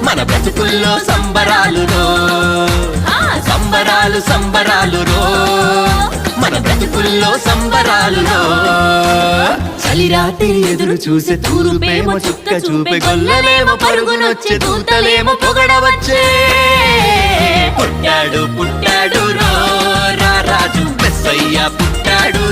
మన బ్రతుకుల్లో సంబరాలు రో సంబరాలు సంబరాలు రో మన బ్రతుకుల్లో సంబరాలు రో చలిరాత్రి ఎదురు చూసే తూరుపేమో చుక్క చూపే గొల్లలేమో పరుగునొచ్చే దూతలేమో పొగడవచ్చే పుట్టాడు పుట్టాడు రో రాజు మెస్సయ్య పుట్టాడు